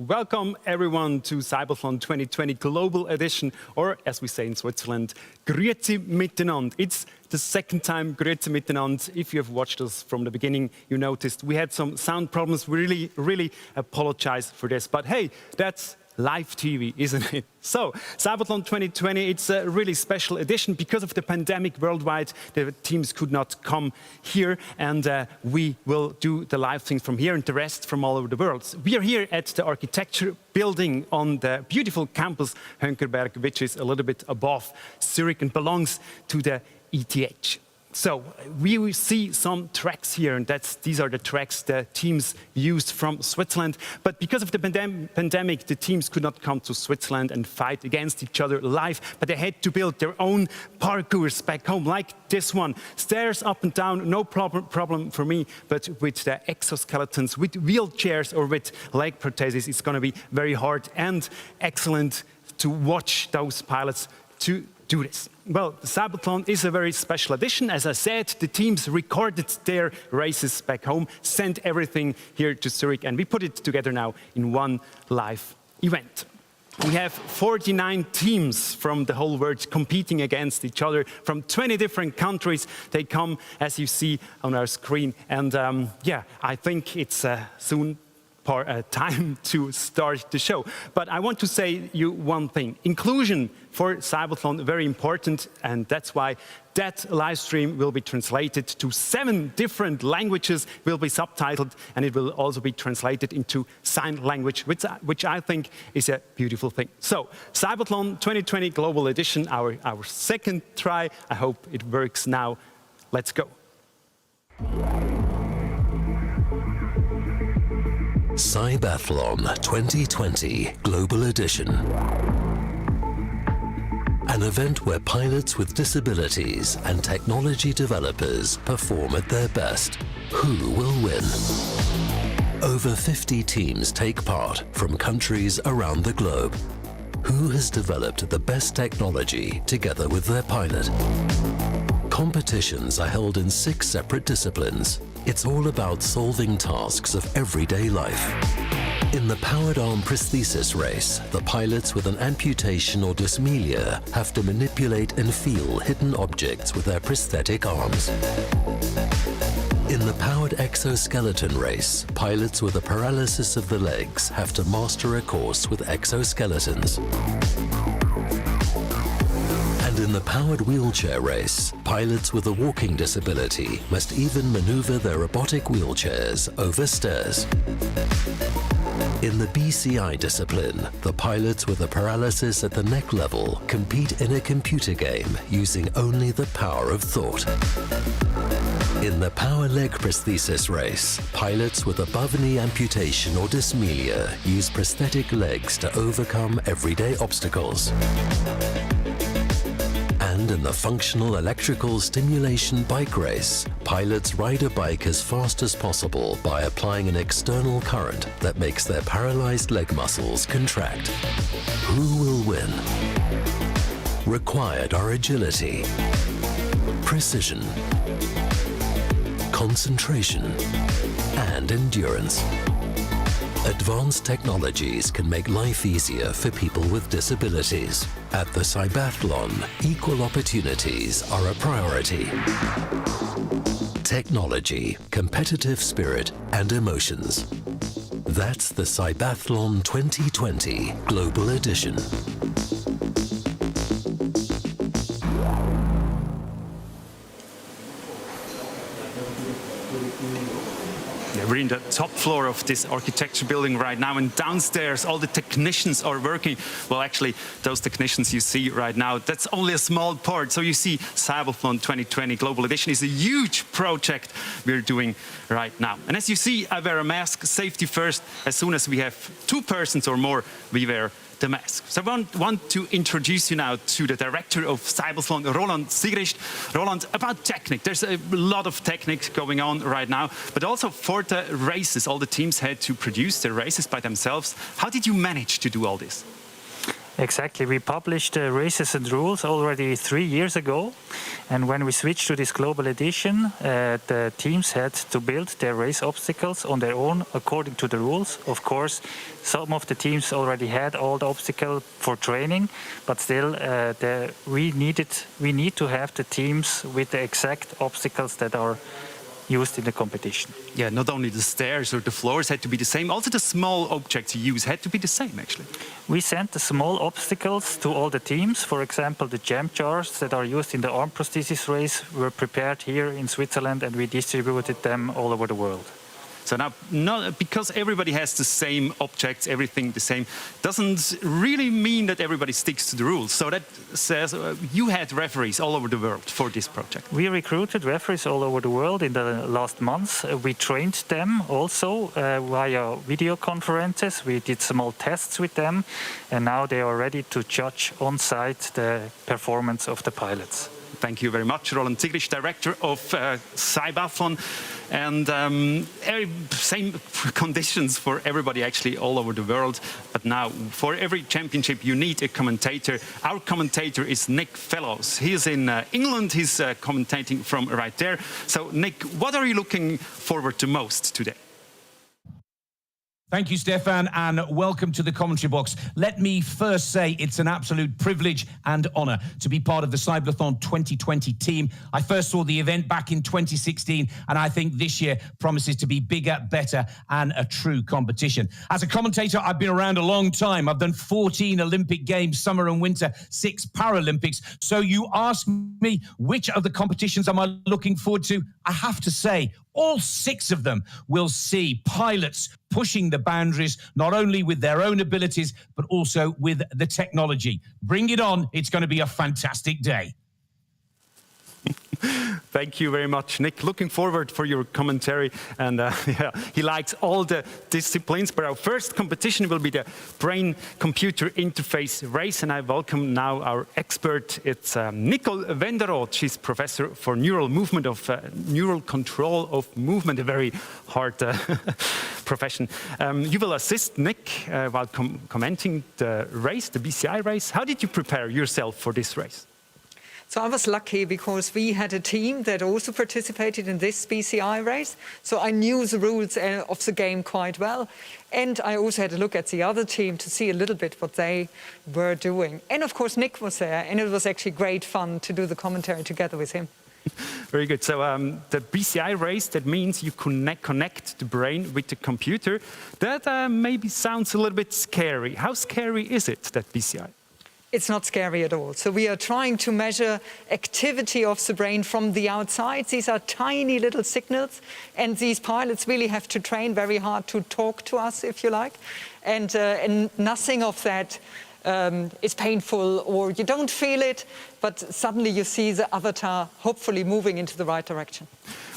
Welcome everyone to Cyba2 2020 Global Edition, or as we say in Switzerland, Grüezi miteinander. It's the second time Grüezi miteinander. If you have watched us from the beginning, you noticed we had some sound problems. We really apologize for this. But hey, that's live TV, isn't it? So, Cyba2 2020, it's a really special edition. Because of the pandemic worldwide, the teams could not come here, and we will do the live things from here and the rest from all over the world. We are here at the architecture building on the beautiful campus Hönkerberg, which is a little bit above Zurich and belongs to the ETH. So we will see some tracks here, and these are the tracks the teams used from Switzerland. But because of the pandemic, the teams could not come to Switzerland and fight against each other live, but they had to build their own parkours back home, like this one. Stairs up and down, no problem for me, but with the exoskeletons, with wheelchairs or with leg prostheses, it's going to be very hard and excellent to watch those pilots to do this. Well, the Cyba2 is a very special edition. As I said, the teams recorded their races back home, sent everything here to Zurich, and we put it together now in one live event. We have 49 teams from the whole world competing against each other from 20 different countries. They come, as you see on our screen, and yeah, I think it's soon time to start the show. But I want to say you one thing. Inclusion for Cyba2 very important, and that's why that live stream will be translated to 7 different languages, will be subtitled, and it will also be translated into sign language, which I think is a beautiful thing. So, Cyba2 2020 Global Edition, our second try. I hope it works now. Let's go. Cyba2 2020 Global Edition. An event where pilots with disabilities and technology developers perform at their best. Who will win? Over 50 teams take part from countries around the globe. Who has developed the best technology together with their pilot? Competitions are held in 6 separate disciplines. It's all about solving tasks of everyday life. In the powered arm prosthesis race, the pilots with an amputation or dysmelia have to manipulate and feel hidden objects with their prosthetic arms. In the powered exoskeleton race, pilots with a paralysis of the legs have to master a course with exoskeletons. And in the powered wheelchair race, pilots with a walking disability must even maneuver their robotic wheelchairs over stairs. In the BCI discipline, the pilots with a paralysis at the neck level compete in a computer game using only the power of thought. In the power leg prosthesis race, pilots with above-knee amputation or dysmelia use prosthetic legs to overcome everyday obstacles. And in the functional electrical stimulation bike race, pilots ride a bike as fast as possible by applying an external current that makes their paralyzed leg muscles contract. Who will win? Required are agility, precision, concentration, and endurance. Advanced technologies can make life easier for people with disabilities. At the Cyba2, equal opportunities are a priority. Technology, competitive spirit, and emotions. That's the Cyba2 2020 Global Edition. We're in the top floor of this architecture building right now, and downstairs all the technicians are working. Well, actually, those technicians you see right now, that's only a small part. So you see, Cyba2 2020 Global Edition is a huge project we're doing right now. And as you see, I wear a mask, safety first. As soon as we have 2 persons or more, we wear the mask. So I want to introduce you now to the director of Cyba2, Roland Sigrist. Roland, about technique. There's a lot of technique going on right now, but also for the races, all the teams had to produce their races by themselves. How did you manage to do all this? Exactly. We published races and rules already 3 years ago, And when we switched to this global edition, the teams had to build their race obstacles on their own according to the rules. Of course, some of the teams already had all the obstacles for training, but still we need to have the teams with the exact obstacles that are used in the competition. Yeah, not only the stairs or the floors had to be the same, also the small objects you use had to be the same, actually. We sent the small obstacles to all the teams. For example, the jam jars that are used in the arm prosthesis race were prepared here in Switzerland, and we distributed them all over the world. So now, because everybody has the same objects, everything the same, doesn't really mean that everybody sticks to the rules. So that says you had referees all over the world for this project. We recruited referees all over the world in the last months. We trained them also via video conferences. We did small tests with them, and now they are ready to judge on site the performance of the pilots. Thank you very much, Roland Zigrich, director of Cyba2. And same conditions for everybody actually all over the world. But now, for every championship, you need a commentator. Our commentator is Nick Fellows. He is in England. He's commentating from right there. So, Nick, what are you looking forward to most today? Thank you, Stefan, and welcome to the commentary box. Let me first say it's an absolute privilege and honour to be part of the Cyba2 2020 team. I first saw the event back in 2016, and I think this year promises to be bigger, better, and a true competition. As a commentator, I've been around a long time. I've done 14 Olympic Games, summer and winter, 6 Paralympics. So you ask me, which of the competitions am I looking forward to? I have to say, all 6 of them will see pilots pushing the boundaries, not only with their own abilities, but also with the technology. Bring it on. It's going to be a fantastic day. Thank you very much, Nick. Looking forward for your commentary. And yeah, he likes all the disciplines. But our first competition will be the brain-computer interface race. And I welcome now our expert. It's Nicole Wenderoth. She's professor for neural control of movement, a very hard profession. You will assist Nick while commenting the race, the BCI race. How did you prepare yourself for this race? So I was lucky because we had a team that also participated in this BCI race. So I knew the rules of the game quite well. And I also had a look at the other team to see a little bit what they were doing. And of course, Nick was there, and it was actually great fun to do the commentary together with him. Very good. So the BCI race, that means you connect the brain with the computer. That maybe sounds a little bit scary. How scary is it, that BCI? It's not scary at all. So we are trying to measure activity of the brain from the outside. These are tiny little signals, and these pilots really have to train very hard to talk to us, if you like. And nothing of that is painful, or you don't feel it, but suddenly you see the avatar hopefully moving into the right direction.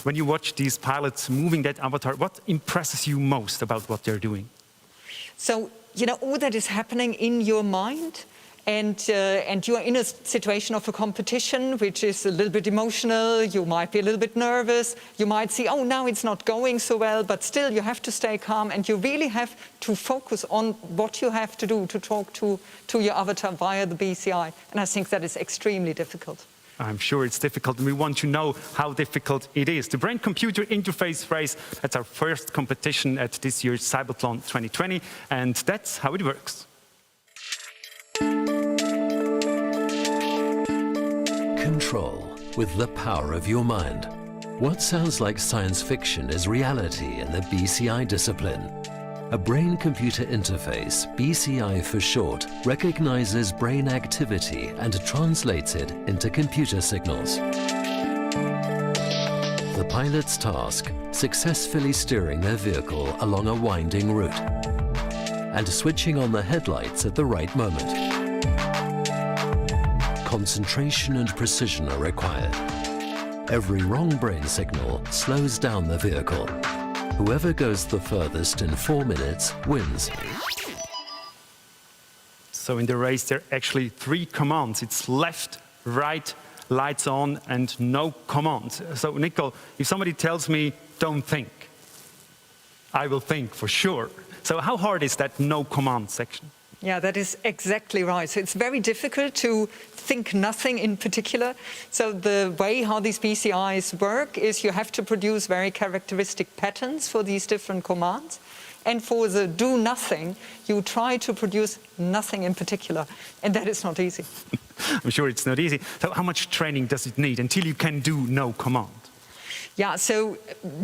When you watch these pilots moving that avatar, what impresses you most about what they're doing? So, you know, all that is happening in your mind. And you're in a situation of a competition, which is a little bit emotional. You might be a little bit nervous. You might see, oh, now it's not going so well. But still, you have to stay calm. And you really have to focus on what you have to do to talk to your avatar via the BCI. And I think that is extremely difficult. I'm sure it's difficult, and we want to know how difficult it is. The brain-computer interface race, that's our first competition at this year's Cyba2 2020. And that's how it works. Control with the power of your mind. What sounds like science fiction is reality in the BCI discipline. A brain-computer interface, BCI for short, recognizes brain activity and translates it into computer signals. The pilot's task, successfully steering their vehicle along a winding route and switching on the headlights at the right moment. Concentration and precision are required. Every wrong brain signal slows down the vehicle. Whoever goes the furthest in 4 minutes wins. So in the race, there are actually 3 commands. It's left, right, lights on, and no command. So, Nicole, if somebody tells me, don't think, I will think for sure. So how hard is that no command section? Yeah, that is exactly right. So it's very difficult to think nothing in particular. So the way how these BCIs work is you have to produce very characteristic patterns for these different commands. And for the do nothing, you try to produce nothing in particular. And that is not easy. I'm sure it's not easy. So how much training does it need until you can do no command? Yeah, so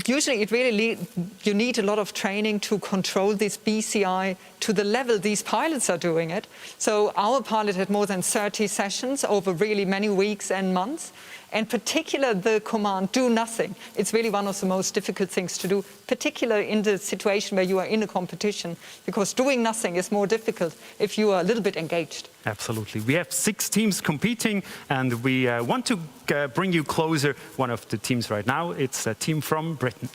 usually it really you need a lot of training to control this BCI to the level these pilots are doing it. So our pilot had more than 30 sessions over really many weeks and months. And particularly the command do nothing, it's really one of the most difficult things to do, particularly in the situation where you are in a competition, because doing nothing is more difficult if you are a little bit engaged. Absolutely. We have 6 teams competing, and we want to bring you closer one of the teams right now. It's a team from Britain.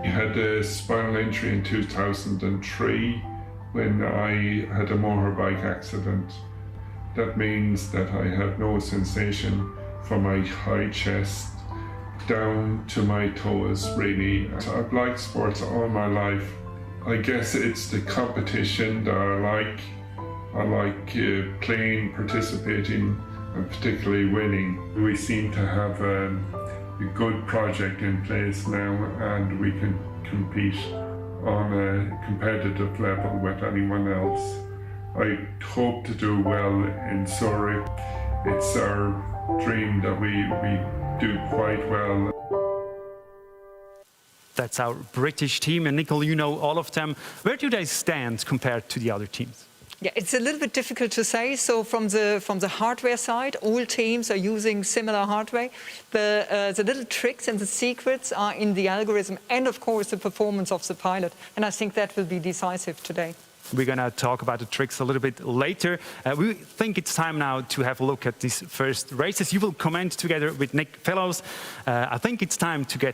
I had a spinal injury in 2003 when I had a motorbike accident. That means that I have no sensation from my high chest down to my toes, really. I've liked sports all my life. I guess it's the competition that I like. I like playing, participating, and particularly winning. We seem to have a good project in place now, and we can compete on a competitive level with anyone else. I hope to do well in Zurich. It's our dream that we do quite well. That's our British team, and Nicole, you know all of them. Where do they stand compared to the other teams? Yeah, it's a little bit difficult to say. So from the hardware side, all teams are using similar hardware. The little tricks and the secrets are in the algorithm and, of course, the performance of the pilot. And I think that will be decisive today. We're going to talk about the tricks a little bit later. We think it's time now to have a look at these first races. You will comment together with Nick Fellows. I think it's time to get